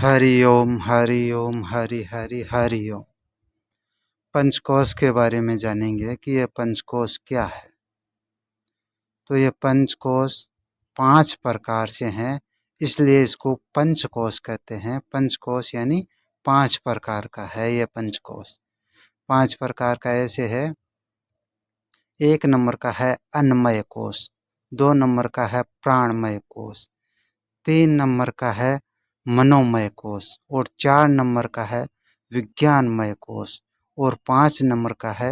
हरि ओम हरि ओम हरि हरि हरि ओम। पंचकोश के बारे में जानेंगे कि ये पंचकोश क्या है। तो ये पंचकोश 5 प्रकार से हैं, इसलिए इसको पंचकोश कहते हैं। पंचकोश यानी 5 प्रकार का है ये पंचकोश। 5 प्रकार का ऐसे है। 1 नंबर का है अन्नमय कोश, 2 नंबर का है प्राणमय कोश, 3 नंबर का है मनोमय कोश और 4 नंबर का है विज्ञानमय कोश और 5 नंबर का है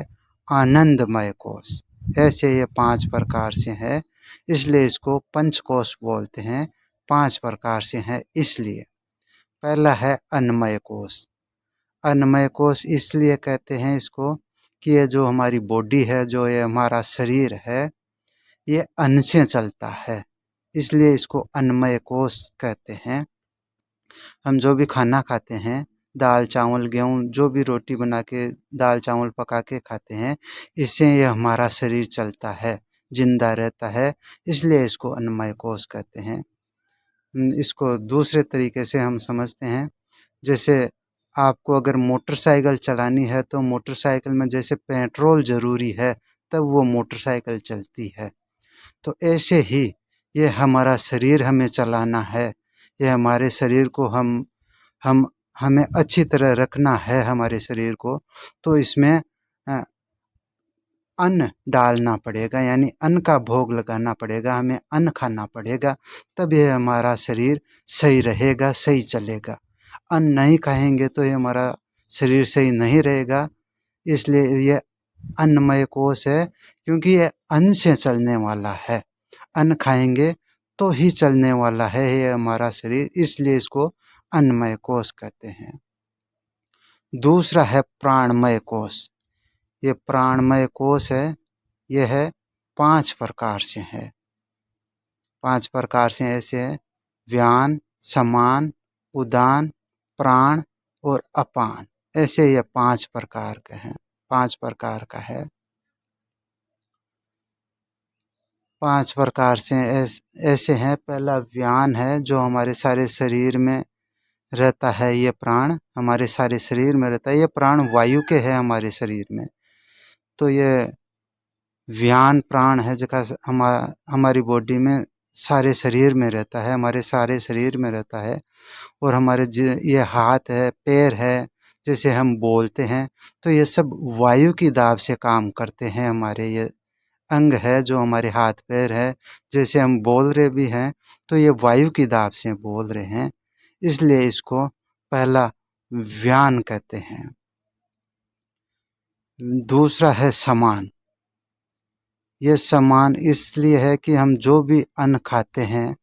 आनंदमय कोश। ऐसे ये 5 प्रकार से है, इसलिए इसको पंचकोश बोलते हैं। 5 प्रकार से है इसलिए। पहला है अन्नमय कोश। अन्नमय कोश इसलिए कहते हैं इसको कि ये जो हमारी बॉडी है, जो ये हमारा शरीर है, ये अन्न से चलता है, इसलिए इसको अन्नमय कोश कहते हैं। हम जो भी खाना खाते हैं, दाल चावल गेहूँ जो भी रोटी बना के दाल चावल पका के खाते हैं, इससे ये हमारा शरीर चलता है, जिंदा रहता है, इसलिए इसको अन्नमय कोश कहते हैं। इसको दूसरे तरीके से हम समझते हैं, जैसे आपको अगर मोटरसाइकिल चलानी है तो मोटरसाइकिल में जैसे पेट्रोल ज़रूरी है तब वो मोटरसाइकिल चलती है। तो ऐसे ही ये हमारा शरीर हमें चलाना है, ये हमारे शरीर को हम हमें अच्छी तरह रखना है हमारे शरीर को, तो इसमें अन्न डालना पड़ेगा, यानी अन्न का भोग लगाना पड़ेगा, हमें अन्न खाना पड़ेगा, तब ये हमारा शरीर सही रहेगा, सही चलेगा। अन्न नहीं खाएंगे तो ये हमारा शरीर सही नहीं रहेगा, इसलिए ये अन्नमय कोश है, क्योंकि ये अन्न से चलने वाला है। अन्न खाएंगे तो ही चलने वाला है ये हमारा शरीर, इसलिए इसको अन्नमय कोश कहते हैं। दूसरा है प्राणमय कोश। ये प्राणमय कोश है, यह है 5 प्रकार से है। 5 प्रकार से ऐसे है: व्यान, समान, उदान, प्राण और अपान। ऐसे ये 5 प्रकार के हैं, 5 प्रकार का है। 5 प्रकार से ऐसे हैं। पहला व्यान है, जो हमारे सारे शरीर में रहता है। ये प्राण हमारे सारे शरीर में रहता है। ये प्राण वायु के है हमारे शरीर में, तो ये व्यान प्राण है, जगह हमारी बॉडी में सारे शरीर में रहता है, हमारे सारे शरीर में रहता है। और हमारे ये हाथ है, पैर है, जैसे हम बोलते हैं तो ये सब वायु की दाब से काम करते हैं। हमारे ये अंग है जो हमारे हाथ पैर है, जैसे हम बोल रहे भी हैं तो ये वायु की दाब से बोल रहे हैं, इसलिए इसको पहला व्यान कहते हैं। दूसरा है समान। ये समान इसलिए है कि हम जो भी अन्न खाते हैं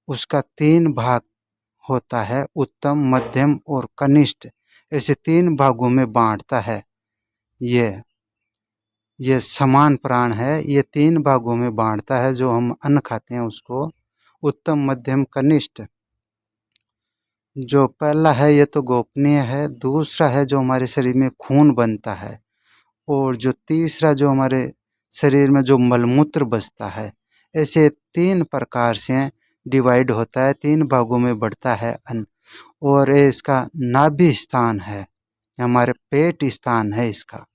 उसका 3 भाग होता है, उत्तम, मध्यम और कनिष्ठ। ऐसे 3 भागों में बांटता है। ये समान प्राण है, ये 3 भागों में बांटता है। जो हम अन्न खाते हैं उसको उत्तम, मध्यम, कनिष्ठ। जो पहला है ये तो गोपनीय है। दूसरा है जो हमारे शरीर में खून बनता है, और जो तीसरा जो हमारे शरीर में जो मलमूत्र बचता है। ऐसे 3 प्रकार से डिवाइड होता है, 3 भागों में बढ़ता है अन्न। और ये इसका नाभि स्थान है, हमारे पेट स्थान है इसका,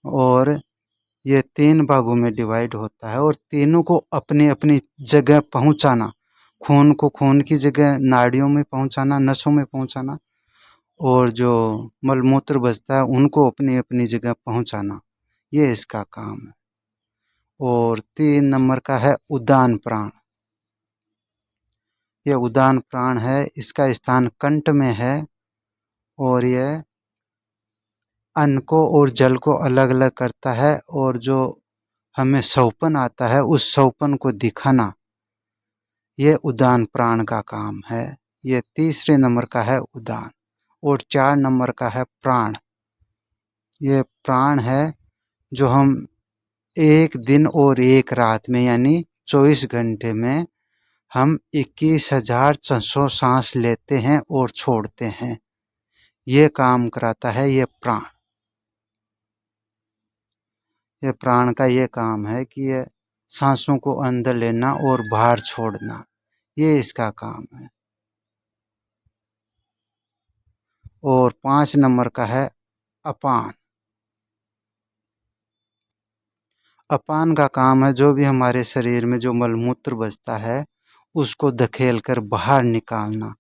और ये 3 भागों में डिवाइड होता है। और तीनों को अपनी अपनी जगह पहुंचाना, खून को खून की जगह नाड़ियों में पहुंचाना, नसों में पहुंचाना, और जो मलमूत्र बचता है उनको अपनी अपनी जगह पहुंचाना, ये इसका काम है। और 3 नंबर का है उदान प्राण। ये उदान प्राण है, इसका स्थान कंठ में है, और यह अन्न को और जल को अलग अलग करता है, और जो हमें सौपन आता है उस सौपन को दिखाना, ये उदान प्राण का काम है। ये तीसरे नंबर का है उदान। और 4 नंबर का है प्राण। ये प्राण है जो हम 1 दिन और 1 रात में, यानी 24 घंटे में हम 21,600 सांस लेते हैं और छोड़ते हैं। ये काम कराता है ये प्राण। ये प्राण का ये काम है कि ये सांसों को अंदर लेना और बाहर छोड़ना, ये इसका काम है। और 5 नंबर का है अपान। अपान का काम है जो भी हमारे शरीर में जो मलमूत्र बचता है उसको धकेल कर बाहर निकालना,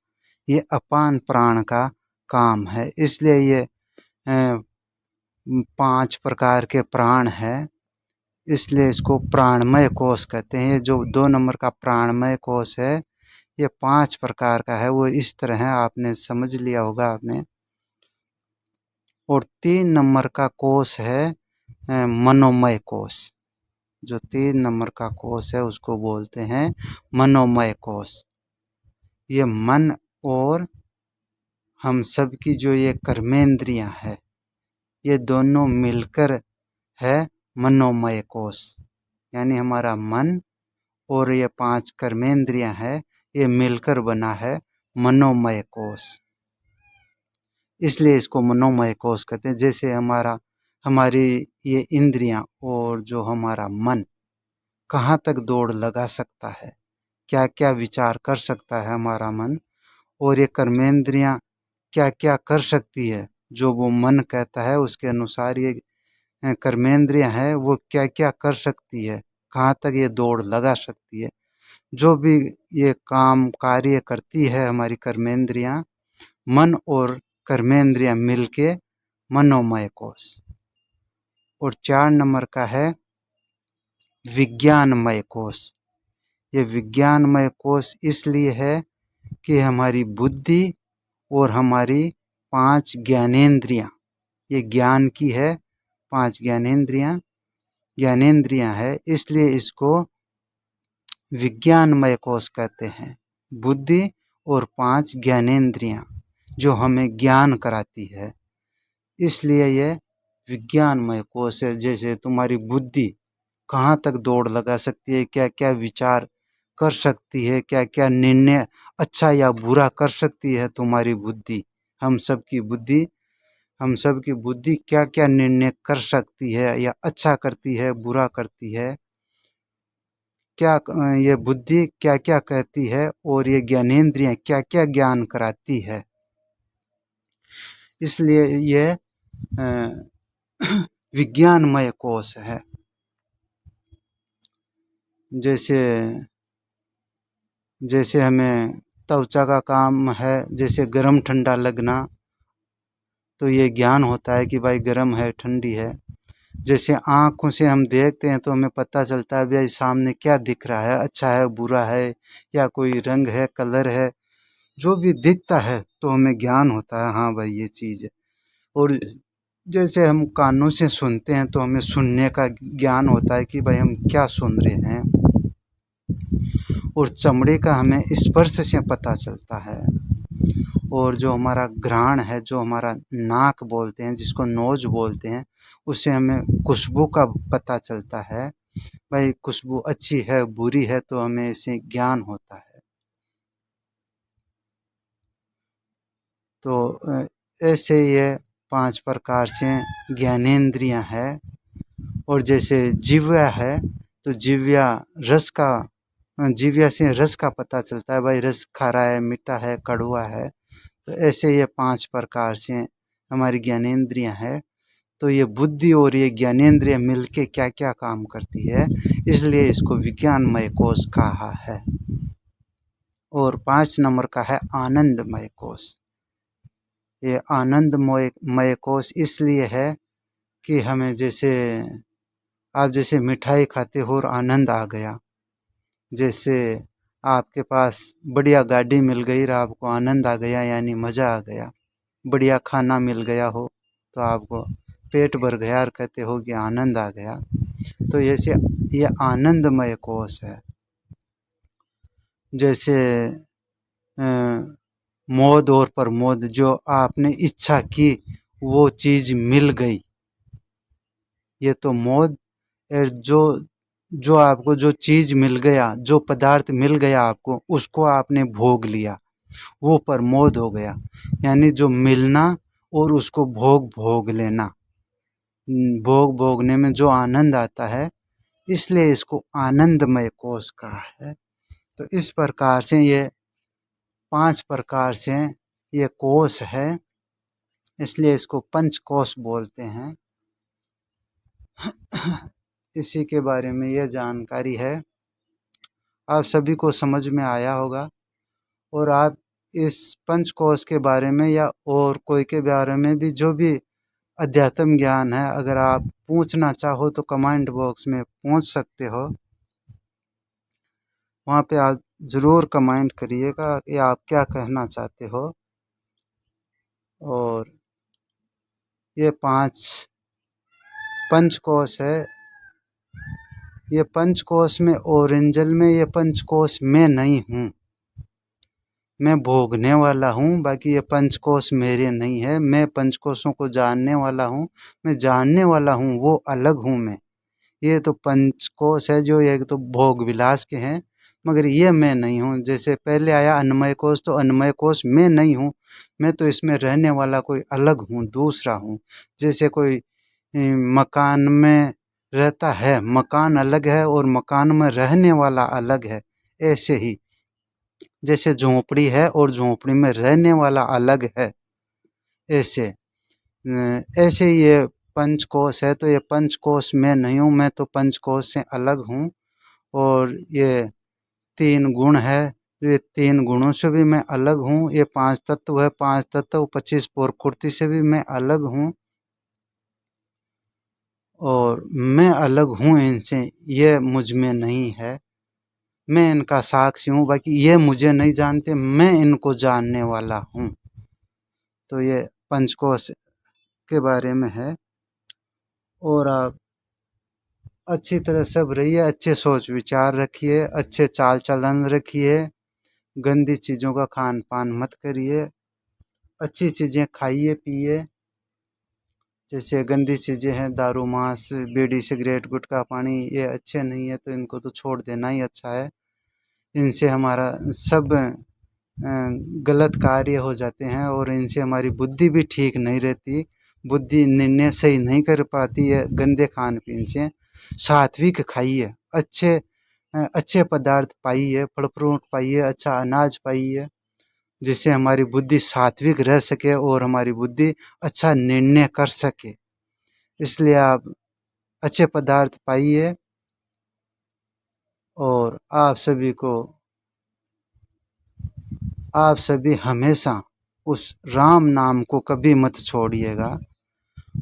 ये अपान प्राण का काम है। इसलिए ये 5 प्रकार के प्राण है, इसलिए इसको प्राणमय कोश कहते हैं। ये जो 2 नंबर का प्राणमय कोश है ये 5 प्रकार का है, वो इस तरह है, आपने समझ लिया होगा आपने। और 3 नंबर का कोश है मनोमय कोश। जो 3 नंबर का कोश है उसको बोलते हैं मनोमय कोश। ये मन और हम सब की जो ये कर्मेंद्रियां है ये दोनों मिलकर है मनोमय कोश। यानी हमारा मन और ये 5 कर्मेंद्रियां है ये मिलकर बना है मनोमय कोश, इसलिए इसको मनोमय कोश कहते हैं। जैसे हमारी ये इंद्रियां और जो हमारा मन कहाँ तक दौड़ लगा सकता है, क्या क्या विचार कर सकता है हमारा मन, और ये कर्मेंद्रियां क्या क्या कर सकती है, जो वो मन कहता है उसके अनुसार ये कर्मेंद्रियां है वो क्या क्या कर सकती है, कहाँ तक ये दौड़ लगा सकती है। जो भी ये काम कार्य करती है हमारी कर्मेंद्रियां, मन और कर्मेंद्रियां मिलके मनोमय कोश। और 4 नंबर का है विज्ञानमय कोश। ये विज्ञानमय कोश इसलिए है कि हमारी बुद्धि और हमारी 5 ज्ञानेंद्रियां, ये ज्ञान की है, 5 ज्ञानेंद्रियां है, इसलिए इसको विज्ञानमय कोश कहते हैं। बुद्धि और 5 ज्ञानेंद्रियां जो हमें ज्ञान कराती है, इसलिए ये विज्ञानमय कोश है। जैसे तुम्हारी बुद्धि कहाँ तक दौड़ लगा सकती है, क्या क्या विचार कर सकती है, क्या क्या निर्णय अच्छा या बुरा कर सकती है तुम्हारी बुद्धि। हम सब की बुद्धि क्या क्या निर्णय कर सकती है, या अच्छा करती है बुरा करती है, क्या ये बुद्धि क्या क्या कहती है, और ये ज्ञानेंद्रियां क्या क्या ज्ञान कराती है। इसलिए ये विज्ञानमय कोश है। जैसे हमें त्वचा का काम है, जैसे गर्म ठंडा लगना, तो ये ज्ञान होता है कि भाई गर्म है ठंडी है। जैसे आँखों से हम देखते हैं तो हमें पता चलता है भाई सामने क्या दिख रहा है, अच्छा है बुरा है, या कोई रंग है कलर है, जो भी दिखता है तो हमें ज्ञान होता है हाँ भाई ये चीज़ है। और जैसे हम कानों से सुनते हैं तो हमें सुनने का ज्ञान होता है कि भाई हम क्या सुन रहे हैं। और चमड़े का हमें स्पर्श से पता चलता है। और जो हमारा घ्राण है, जो हमारा नाक बोलते हैं, जिसको नोज बोलते हैं, उससे हमें खुशबू का पता चलता है, भाई खुशबू अच्छी है बुरी है, तो हमें इससे ज्ञान होता है। तो ऐसे ये 5 प्रकार से ज्ञानेंद्रियां हैं। और जैसे जिह्वा है तो जिह्वा से रस का पता चलता है, भाई रस खारा है मीठा है कड़वा है। तो ऐसे ये 5 प्रकार से हमारी ज्ञानेंद्रियां हैं। तो ये बुद्धि और ये ज्ञानेंद्रियां मिलके क्या क्या काम करती है, इसलिए इसको विज्ञानमय कोश कहा है। और 5 नंबर का है आनंदमय कोश। ये आनंदमय कोश इसलिए है कि हमें जैसे मिठाई खाते हो और आनंद आ गया, जैसे आपके पास बढ़िया गाड़ी मिल गई और आपको आनंद आ गया, यानी मज़ा आ गया। बढ़िया खाना मिल गया हो तो आपको पेट भर गया और कहते हो कि आनंद आ गया। तो ऐसे ये आनंदमय कोश है। जैसे मोद और प्रमोद, जो आपने इच्छा की वो चीज़ मिल गई, ये तो मोद। और जो आपको जो चीज़ मिल गया, जो पदार्थ मिल गया आपको, उसको आपने भोग लिया, वो प्रमोद हो गया। यानी जो मिलना और उसको भोग लेना, भोगने में जो आनंद आता है, इसलिए इसको आनंदमय कोश कहा है। तो इस प्रकार से ये 5 प्रकार से ये कोश है। इसलिए इसको पंचकोश बोलते हैं। इसी के बारे में यह जानकारी है, आप सभी को समझ में आया होगा। और आप इस पंचकोश के बारे में या और कोई के बारे में भी जो भी अध्यात्म ज्ञान है, अगर आप पूछना चाहो तो कमेंट बॉक्स में पूछ सकते हो। वहाँ पे आप ज़रूर कमेंट करिएगा कि आप क्या कहना चाहते हो। और ये 5 पंचकोश है। ये पंचकोश में ओरिजिनल में ये पंचकोश मैं नहीं हूँ, मैं भोगने वाला हूँ। बाकी ये पंचकोश मेरे नहीं है। मैं पंचकोशों को जानने वाला हूँ, मैं जानने वाला हूँ, वो अलग हूँ मैं। ये तो पंचकोश है जो एक तो भोग विलास के हैं, मगर ये मैं नहीं हूँ। जैसे पहले आया अन्नमय कोश, तो अन्नमय कोश मैं नहीं हूँ, मैं तो इसमें रहने वाला कोई अलग हूँ, दूसरा हूँ। जैसे कोई मकान में रहता है, मकान अलग है और मकान में रहने वाला अलग है। ऐसे ही जैसे झोंपड़ी है और झोंपड़ी में रहने वाला अलग है, ऐसे ऐसे ये पंचकोश है। तो ये पंचकोश मैं नहीं हूँ, मैं तो पंचकोश से अलग हूँ। और ये 3 गुण है, ये 3 गुणों से भी मैं अलग हूँ। ये 5 तत्व है, 5 तत्व 25 प्रकृति से भी मैं अलग हूँ। और मैं अलग हूँ इनसे, ये मुझ में नहीं है। मैं इनका साक्षी हूँ, बाकी ये मुझे नहीं जानते, मैं इनको जानने वाला हूँ। तो ये पंचकोश के बारे में है। और आप अच्छी तरह सब रहिए, अच्छे सोच विचार रखिए, अच्छे चाल चलन रखिए, गंदी चीज़ों का खान पान मत करिए, अच्छी चीज़ें खाइए पिए। जैसे गंदी चीज़ें हैं दारू मांस बीड़ी सिगरेट गुटखा पानी, ये अच्छे नहीं है, तो इनको तो छोड़ देना ही अच्छा है। इनसे हमारा सब गलत कार्य हो जाते हैं और इनसे हमारी बुद्धि भी ठीक नहीं रहती, बुद्धि निर्णय सही नहीं कर पाती है गंदे खान पीन से। सात्विक खाइए, अच्छे पदार्थ पाइए, फल फ्रूट पाइए, अच्छा अनाज पाइए, जिससे हमारी बुद्धि सात्विक रह सके और हमारी बुद्धि अच्छा निर्णय कर सके। इसलिए आप अच्छे पदार्थ पाइए। और आप सभी हमेशा उस राम नाम को कभी मत छोड़िएगा,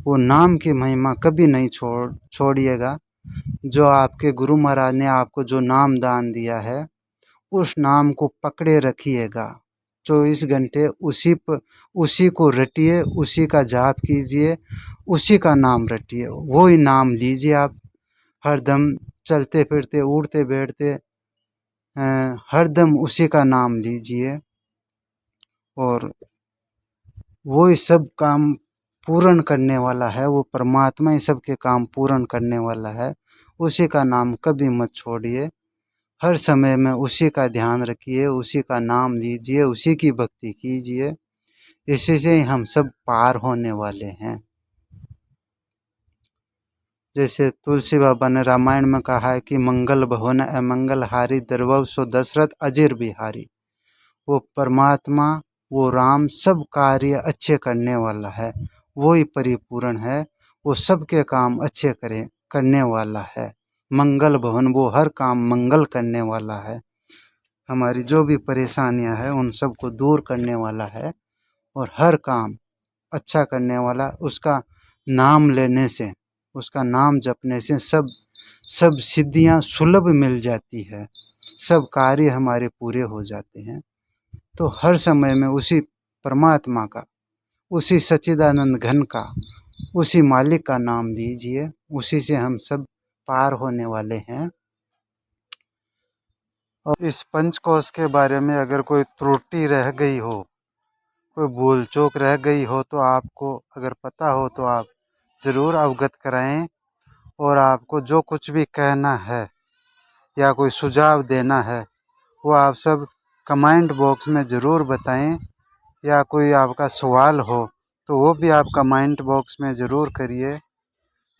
वो नाम की महिमा कभी नहीं छोड़िएगा। जो आपके गुरु महाराज ने आपको जो नाम दान दिया है, उस नाम को पकड़े रखिएगा। 24 घंटे उसी को रटिए, उसी का जाप कीजिए, उसी का नाम रटिए, वो ही नाम लीजिए। आप हरदम चलते फिरते उठते बैठते हरदम उसी का नाम लीजिए। और वो ही सब काम पूर्ण करने वाला है, वो परमात्मा ही सबके काम पूर्ण करने वाला है। उसी का नाम कभी मत छोड़िए, हर समय में उसी का ध्यान रखिए, उसी का नाम लीजिए, उसी की भक्ति कीजिए। इसी से ही हम सब पार होने वाले हैं। जैसे तुलसी बाबा ने रामायण में कहा है कि मंगल भवन अमंगल हारी द्रवव सो दशरथ अजिर बिहारी। वो परमात्मा, वो राम सब कार्य अच्छे करने वाला है, वो ही परिपूर्ण है, वो सबके काम अच्छे करने वाला है। मंगल भवन, वो हर काम मंगल करने वाला है, हमारी जो भी परेशानियां हैं उन सब को दूर करने वाला है और हर काम अच्छा करने वाला। उसका नाम लेने से, उसका नाम जपने से सब सिद्धियां सुलभ मिल जाती है, सब कार्य हमारे पूरे हो जाते हैं। तो हर समय में उसी परमात्मा का, उसी सच्चिदानंद घन का, उसी मालिक का नाम लीजिए, उसी से हम सब पार होने वाले हैं। और इस पंचकोश के बारे में अगर कोई त्रुटि रह गई हो, कोई भूल चूक रह गई हो, तो आपको अगर पता हो तो आप ज़रूर अवगत कराएं। और आपको जो कुछ भी कहना है या कोई सुझाव देना है, वो आप सब कमेंट बॉक्स में ज़रूर बताएं। या कोई आपका सवाल हो तो वो भी आप कमेंट बॉक्स में ज़रूर करिए।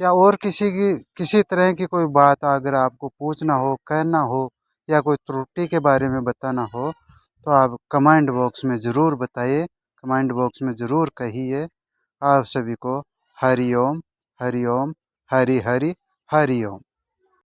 या और किसी तरह की कोई बात अगर आपको पूछना हो, कहना हो, या कोई त्रुटि के बारे में बताना हो, तो आप कमेंट बॉक्स में ज़रूर बताइए, कमेंट बॉक्स में ज़रूर कहिए। आप सभी को हरि ओम, हरि ओम, हरि हरि हरि ओम।